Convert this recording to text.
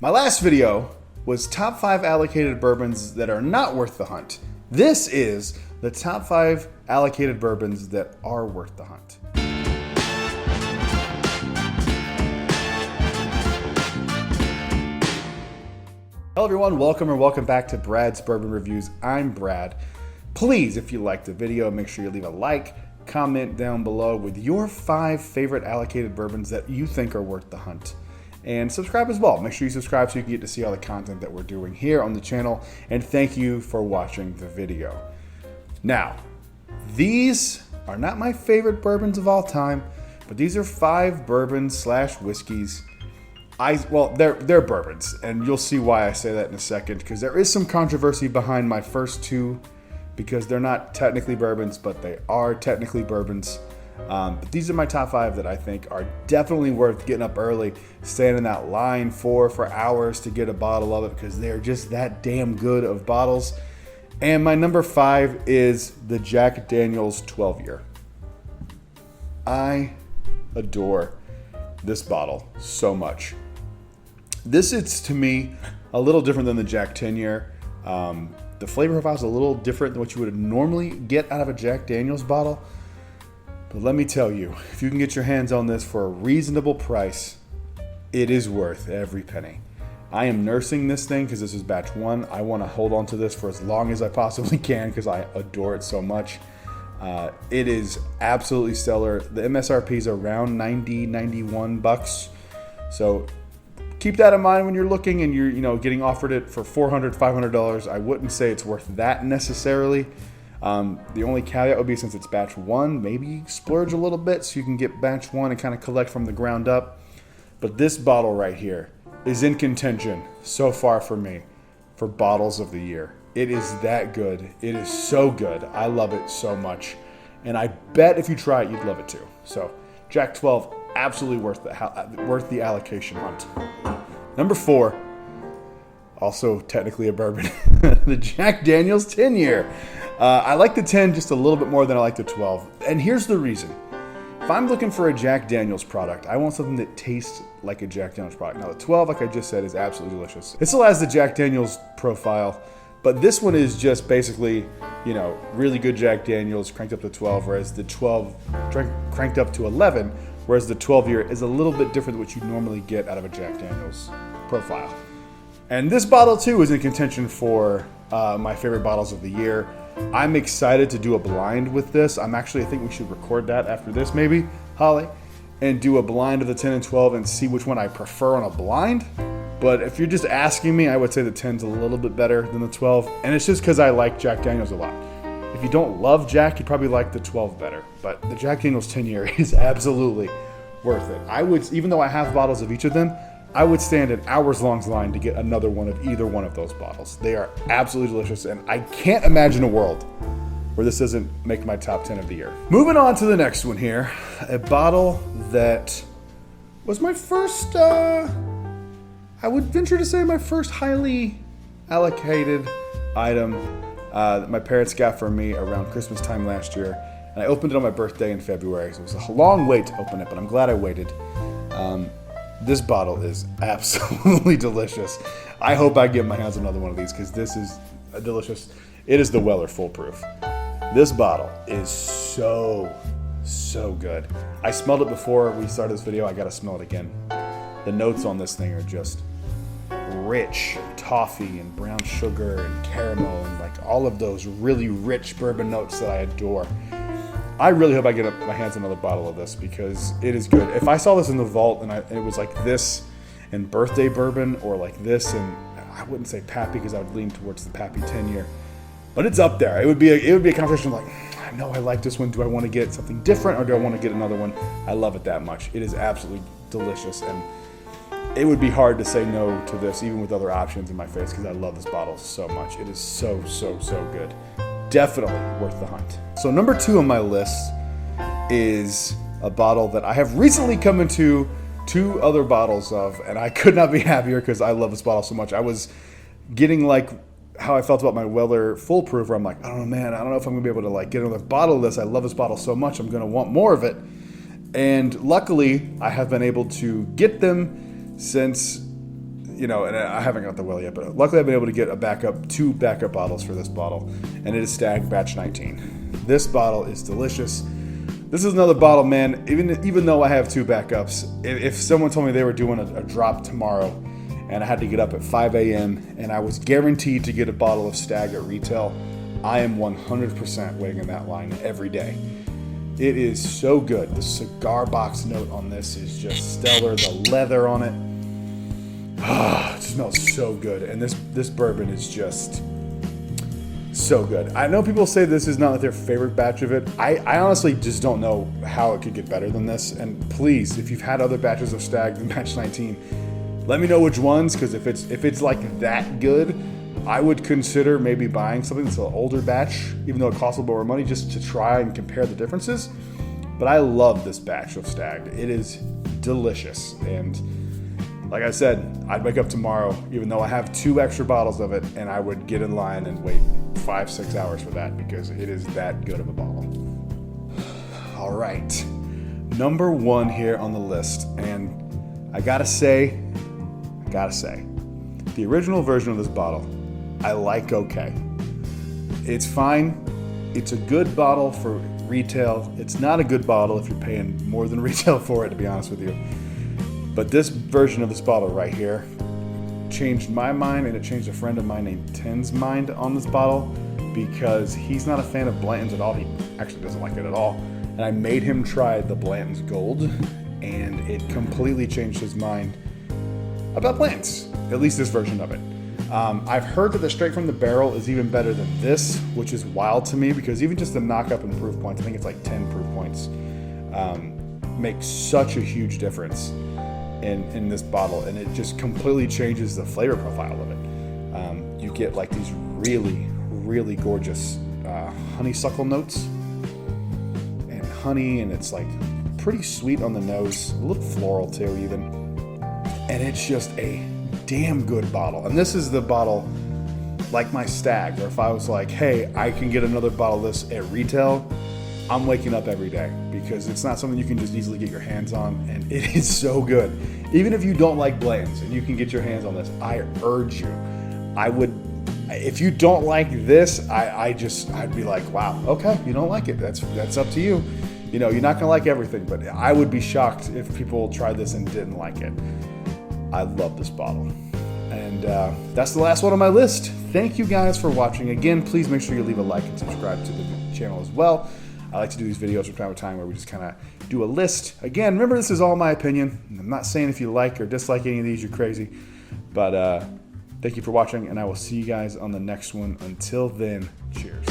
My last video was top 5 allocated bourbons that are not worth the hunt. This is the top 5 allocated bourbons that are worth the hunt. Hello everyone, welcome back to Brad's Bourbon Reviews. I'm Brad. Please, if you liked the video, make sure you leave a like, comment down below with your 5 favorite allocated bourbons that you think are worth the hunt. And subscribe as well. Make sure you subscribe so you can get to see all the content that we're doing here on the channel. And thank you for watching the video. Now, these are not my favorite bourbons of all time, but these are 5 bourbons / whiskeys. They're bourbons, and you'll see why I say that in a second, because there is some controversy behind my first 2, because they're not technically bourbons, but they are technically bourbons. But these are my top 5 that I think are definitely worth getting up early, staying in that line for hours to get a bottle of it, because they're just that damn good of bottles. And my number 5 is the Jack Daniel's 12-year. I adore this bottle so much. This is, to me, a little different than the Jack Tenure. The flavor profile is a little different than what you would normally get out of a Jack Daniel's bottle. But let me tell you, if you can get your hands on this for a reasonable price, it is worth every penny. I am nursing this thing because this is batch 1. I want to hold on to this for as long as I possibly can because I adore it so much. It is absolutely stellar. The MSRP is around $91. So keep that in mind when you're looking and you're getting offered it for $400, $500. I wouldn't say it's worth that necessarily. The only caveat would be, since it's batch 1, maybe splurge a little bit so you can get batch 1 and kind of collect from the ground up. But this bottle right here is in contention so far for me for bottles of the year. It is that good. It is so good. I love it so much. And I bet if you try it, you'd love it too. So Jack 12, absolutely worth the allocation hunt. Number 4, also technically a bourbon, the Jack Daniel's 10-year. I like the 10 just a little bit more than I like the 12. And here's the reason. If I'm looking for a Jack Daniel's product, I want something that tastes like a Jack Daniel's product. Now the 12, like I just said, is absolutely delicious. It still has the Jack Daniel's profile, but this one is just basically, really good Jack Daniel's cranked up to 12, whereas the 12 cranked up to 11, whereas the 12-year is a little bit different than what you normally get out of a Jack Daniel's profile. And this bottle too is in contention for my favorite bottles of the year. I'm excited to do a blind with this. I think we should record that after this maybe, Holly, and do a blind of the 10 and 12 and see which one I prefer on a blind. But if you're just asking me, I would say the 10's a little bit better than the 12, and it's just because I like Jack Daniel's a lot. If you don't love Jack, you probably like the 12 better, but the Jack Daniel's 10-year is absolutely worth it. Even though I have bottles of each of them, I would stand an hours-long line to get another one of either one of those bottles. They are absolutely delicious, and I can't imagine a world where this doesn't make my top 10 of the year. Moving on to the next one here, a bottle that was my first, I would venture to say my first highly allocated item that my parents got for me around Christmas time last year. And I opened it on my birthday in February, so it was a long wait to open it, but I'm glad I waited. This bottle is absolutely delicious. I hope I get my hands on another one of these because this is delicious. It is the Weller Foolproof. This bottle is so good. I smelled it before we started this video. I gotta smell it again. The notes on this thing are just rich toffee and brown sugar and caramel and like all of those really rich bourbon notes that I adore. I really hope I get my hands on another bottle of this because it is good. If I saw this in the vault and it was like this and birthday bourbon, or like this and I wouldn't say Pappy because I would lean towards the Pappy 10-year, but it's up there. It would be a conversation like, I know I like this one. Do I want to get something different or do I want to get another one? I love it that much. It is absolutely delicious, and it would be hard to say no to this even with other options in my face because I love this bottle so much. It is so good. Definitely worth the hunt. So number 2 on my list is a bottle that I have recently come into 2 other bottles of, and I could not be happier because I love this bottle so much. I was getting like how I felt about my Weller Foolproof, where I'm like, oh man, I don't know if I'm gonna be able to like get another bottle of this. I love this bottle so much, I'm gonna want more of it. And luckily, I have been able to get them since you know, and I haven't got the well yet, but luckily I've been able to get two backup bottles for this bottle, and it is Stag Batch 19. This bottle is delicious. This is another bottle, man. Even though I have two backups, if someone told me they were doing a drop tomorrow, and I had to get up at 5 a.m. and I was guaranteed to get a bottle of Stag at retail, I am 100% waiting in that line every day. It is so good. The cigar box note on this is just stellar. The leather on it. It smells so good, and this bourbon is just so good. I know people say this is not their favorite batch of it. I honestly just don't know how it could get better than this. And please, if you've had other batches of Stag than Batch 19, let me know which ones, because if it's like that good, I would consider maybe buying something that's an older batch, even though it costs a little more money, just to try and compare the differences. But I love this batch of Stag. It is delicious, and like I said, I'd wake up tomorrow, even though I have two extra bottles of it, and I would get in line and wait 5-6 hours for that, because it is that good of a bottle. All right, number one here on the list, and I gotta say, the original version of this bottle, I like okay. It's fine. It's a good bottle for retail. It's not a good bottle if you're paying more than retail for it, to be honest with you. But this version of this bottle right here changed my mind, and it changed a friend of mine named Tim's mind on this bottle, because he's not a fan of Blanton's at all. He actually doesn't like it at all. And I made him try the Blanton's Gold, and it completely changed his mind about Blanton's, at least this version of it. I've heard that the straight from the barrel is even better than this, which is wild to me, because even just the knock-up in proof points, I think it's like 10 proof points, makes such a huge difference in this bottle, and it just completely changes the flavor profile of it. You get like these really, really gorgeous honeysuckle notes and honey, and it's like pretty sweet on the nose, a little floral too even, and it's just a damn good bottle. And this is the bottle like my Stag, or if I was like, hey, I can get another bottle of this at retail, I'm waking up every day, because it's not something you can just easily get your hands on, and it is so good. Even if you don't like Blanton's and you can get your hands on this, I urge you. If you don't like this, I'd be like, wow, okay, you don't like it. That's up to you. You know, you're not gonna like everything, but I would be shocked if people tried this and didn't like it. I love this bottle. And that's the last one on my list. Thank you guys for watching. Again, please make sure you leave a like and subscribe to the channel as well. I like to do these videos from time to time where we just kind of do a list. Again, remember, this is all my opinion. I'm not saying if you like or dislike any of these, you're crazy. But thank you for watching, and I will see you guys on the next one. Until then, cheers.